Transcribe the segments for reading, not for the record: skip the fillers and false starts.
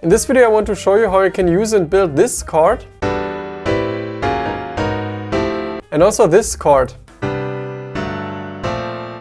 In this video I want to show you how you can use and build this chord and also this chord.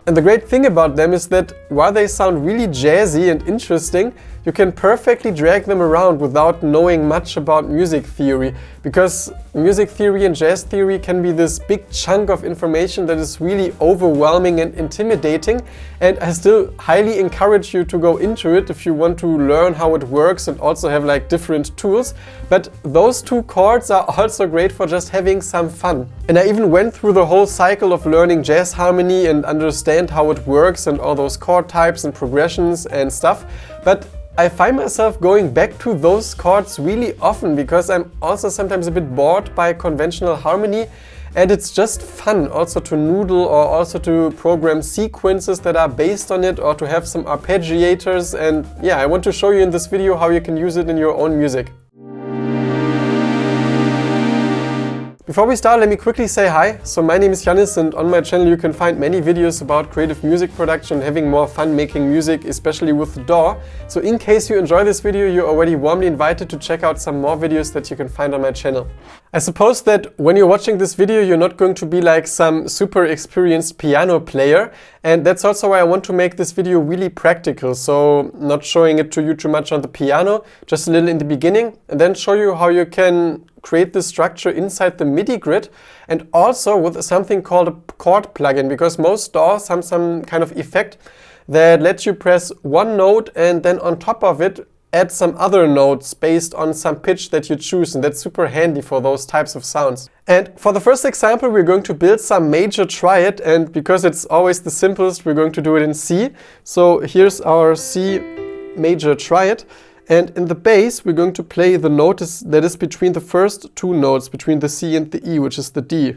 And the great thing about them is that while they sound really jazzy and interesting, you can perfectly drag them around without knowing much about music theory, because music theory and jazz theory can be this big chunk of information that is really overwhelming and intimidating, and I still highly encourage you to go into it if you want to learn how it works and also have like different tools. But those two chords are also great for just having some fun. And I even went through the whole cycle of learning jazz harmony and understand how it works and all those chord types and progressions and stuff. But I find myself going back to those chords really often because I'm also sometimes a bit bored by conventional harmony, and it's just fun also to noodle or also to program sequences that are based on it or to have some arpeggiators. And yeah, I want to show you in this video how you can use it in your own music. Before we start, let me quickly say hi. So my name is Yannis, and on my channel you can find many videos about creative music production, having more fun making music, especially with the DAW. So in case you enjoy this video, you're already warmly invited to check out some more videos that you can find on my channel. I suppose that when you're watching this video, you're not going to be like some super experienced piano player, and that's also why I want to make this video really practical. So not showing it to you too much on the piano, just a little in the beginning, and then show you how you can create this structure inside the MIDI grid, and also with something called a chord plugin, because most DAWs have some kind of effect that lets you press one note and then on top of it add some other notes based on some pitch that you choose, and that's super handy for those types of sounds. And for the first example, we're going to build some major triad, and because it's always the simplest, we're going to do it in C. So here's our C major triad. And in the bass, we're going to play the note that is between the first two notes, between the C and the E, which is the D.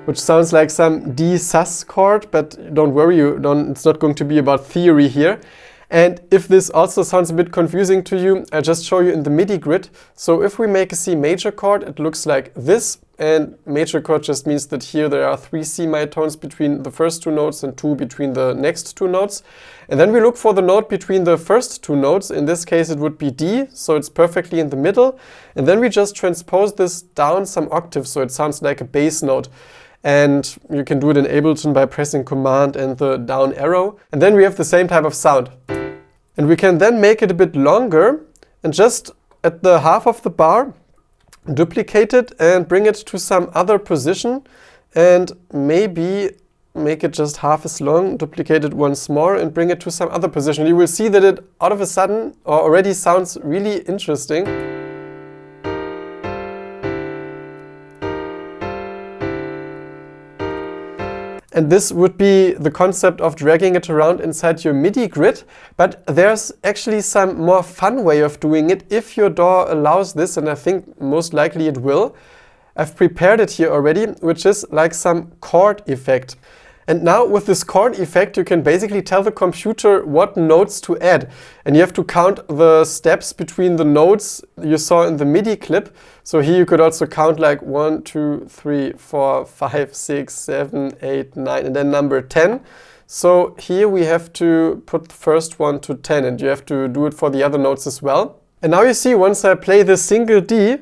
Which sounds like some D sus chord, but don't worry, it's not going to be about theory here. And if this also sounds a bit confusing to you, I'll just show you in the MIDI grid. So if we make a C major chord, it looks like this. And major chord just means that here there are 3 C semitones between the first two notes and 2 between the next two notes. And then we look for the note between the first two notes. In this case it would be D, so it's perfectly in the middle. And then we just transpose this down some octaves, so it sounds like a bass note. And you can do it in Ableton by pressing Command and the down arrow. And then we have the same type of sound. And we can then make it a bit longer and just at the half of the bar duplicate it and bring it to some other position, and maybe make it just half as long, duplicate it once more and bring it to some other position. You will see that it all of a sudden already sounds really interesting. And this would be the concept of dragging it around inside your MIDI grid, but there's actually some more fun way of doing it if your DAW allows this, and I think most likely it will. I've prepared it here already, which is like some chord effect. And now with this chord effect, you can basically tell the computer what notes to add. And you have to count the steps between the notes you saw in the MIDI clip. So here you could also count like 1, 2, 3, 4, 5, 6, 7, 8, 9, and then number 10. So here we have to put the first one to 10, and you have to do it for the other notes as well. And now you see, once I play this single D,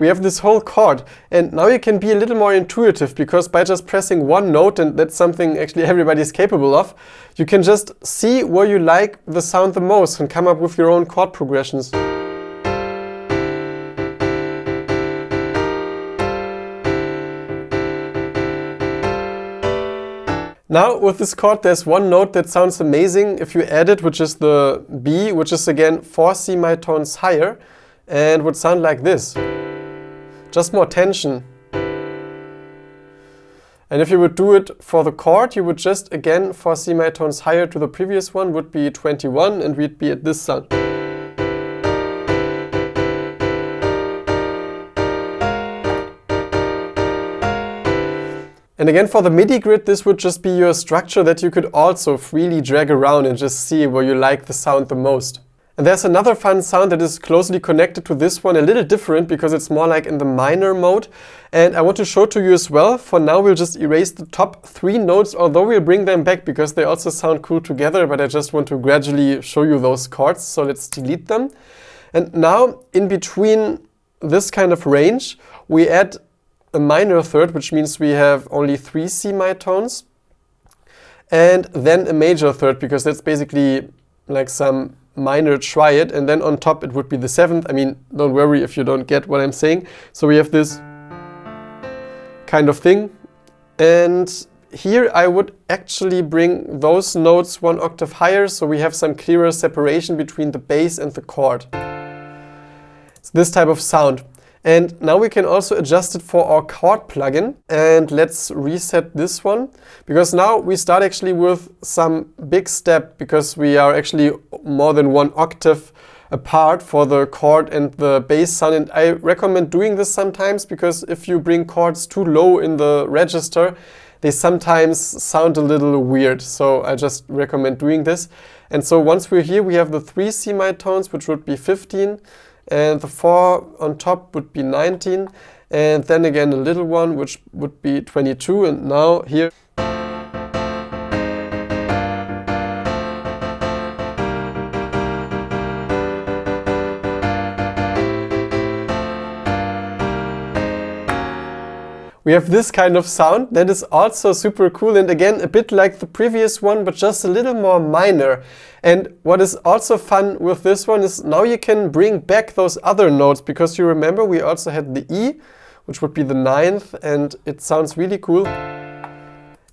we have this whole chord, and now you can be a little more intuitive, because by just pressing one note, and that's something actually everybody is capable of, you can just see where you like the sound the most and come up with your own chord progressions. Now with this chord there's one note that sounds amazing if you add it, which is the B, which is again 4 semitones higher, and would sound like this. Just more tension. And if you would do it for the chord, you would just again 4 semitones higher to the previous one, would be 21, and we'd be at this sound. And again, for the MIDI grid, this would just be your structure that you could also freely drag around and just see where you like the sound the most. And there's another fun sound that is closely connected to this one, a little different because it's more like in the minor mode. And I want to show to you as well. For now we'll just erase the top 3 notes, although we'll bring them back because they also sound cool together, but I just want to gradually show you those chords, so let's delete them. And now in between this kind of range, we add a minor third, which means we have only 3 C mitones, and then a major third, because that's basically like some minor triad, and then on top it would be the 7th. I mean, don't worry if you don't get what I'm saying. So we have this kind of thing, and here I would actually bring those notes 1 octave higher, so we have some clearer separation between the bass and the chord. It's this type of sound. And now we can also adjust it for our chord plugin, and let's reset this one, because now we start actually with some big step, because we are actually more than 1 octave apart for the chord and the bass sound. And I recommend doing this sometimes, because if you bring chords too low in the register, they sometimes sound a little weird. So I just recommend doing this. And so once we're here, we have the 3 C mitones, which would be 15. And the 4 on top would be 19, and then again a little one, which would be 22, and now here we have this kind of sound that is also super cool, and again a bit like the previous one, but just a little more minor. And what is also fun with this one is now you can bring back those other notes, because you remember we also had the E, which would be the 9th, and it sounds really cool.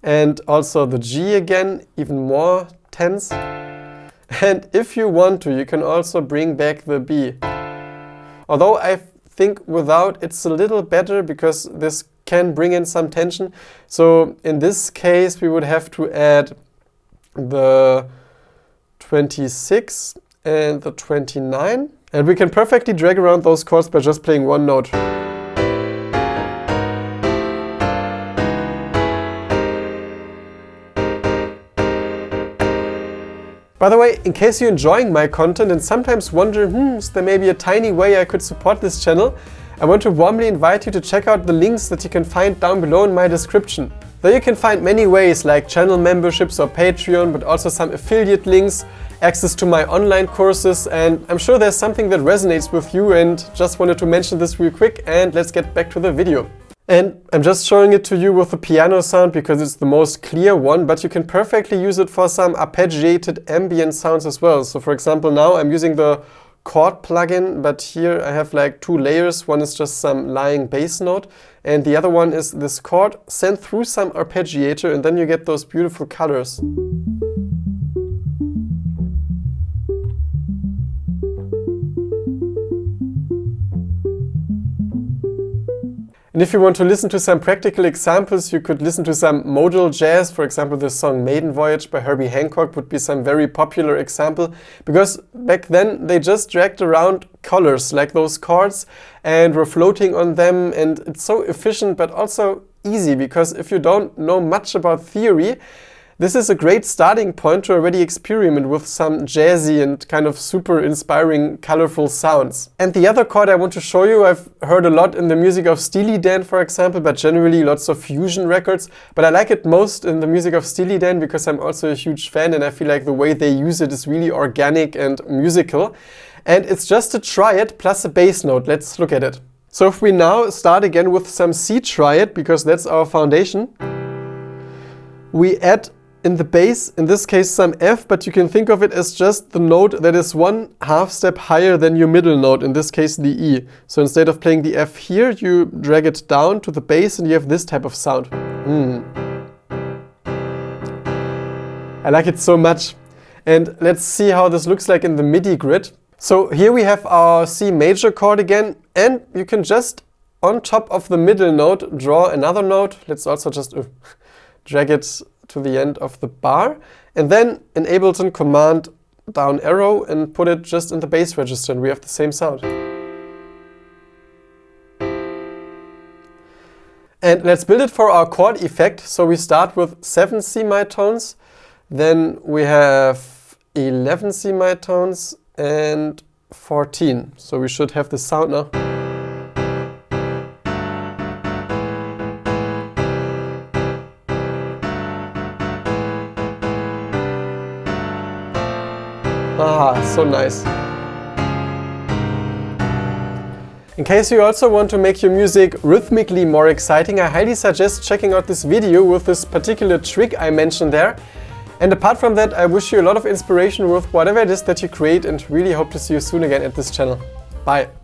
And also the G again, even more tense. And if you want to, you can also bring back the B. Although I think without it's a little better, because this can bring in some tension. So in this case we would have to add the 26 and the 29, and we can perfectly drag around those chords by just playing 1 note. By the way, in case you're enjoying my content and sometimes wonder, is there maybe a tiny way I could support this channel, I want to warmly invite you to check out the links that you can find down below in my description. There you can find many ways, like channel memberships or Patreon, but also some affiliate links, access to my online courses, and I'm sure there's something that resonates with you, and just wanted to mention this real quick, and let's get back to the video. And I'm just showing it to you with the piano sound because it's the most clear one, but you can perfectly use it for some arpeggiated ambient sounds as well. So for example, now I'm using the Chord plugin, but here I have like 2 layers. One is just some lying bass note, and the other one is this chord sent through some arpeggiator, and then you get those beautiful colors. And if you want to listen to some practical examples, you could listen to some modal jazz. For example, the song Maiden Voyage by Herbie Hancock would be some very popular example, because back then they just dragged around colors like those chords and were floating on them, and it's so efficient but also easy, because if you don't know much about theory, this is a great starting point to already experiment with some jazzy and kind of super inspiring, colorful sounds. And the other chord I want to show you, I've heard a lot in the music of Steely Dan, for example, but generally lots of fusion records. But I like it most in the music of Steely Dan because I'm also a huge fan, and I feel like the way they use it is really organic and musical. And it's just a triad plus a bass note. Let's look at it. So if we now start again with some C triad, because that's our foundation, we add in the bass, in this case some F, but you can think of it as just the note that is 1/2 step higher than your middle note, in this case the E. So instead of playing the F here, you drag it down to the bass and you have this type of sound. I like it so much. And let's see how this looks like in the MIDI grid. So here we have our C major chord again, and you can just on top of the middle note draw another note. Let's also just drag it to the end of the bar, and then in Ableton command down arrow and put it just in the bass register, and we have the same sound. And let's build it for our chord effect. So we start with 7 C mitones, then we have 11 C mitones, and 14. So we should have the sound now. Ah, so nice. In case you also want to make your music rhythmically more exciting, I highly suggest checking out this video with this particular trick I mentioned there. And apart from that, I wish you a lot of inspiration with whatever it is that you create and really hope to see you soon again at this channel. Bye!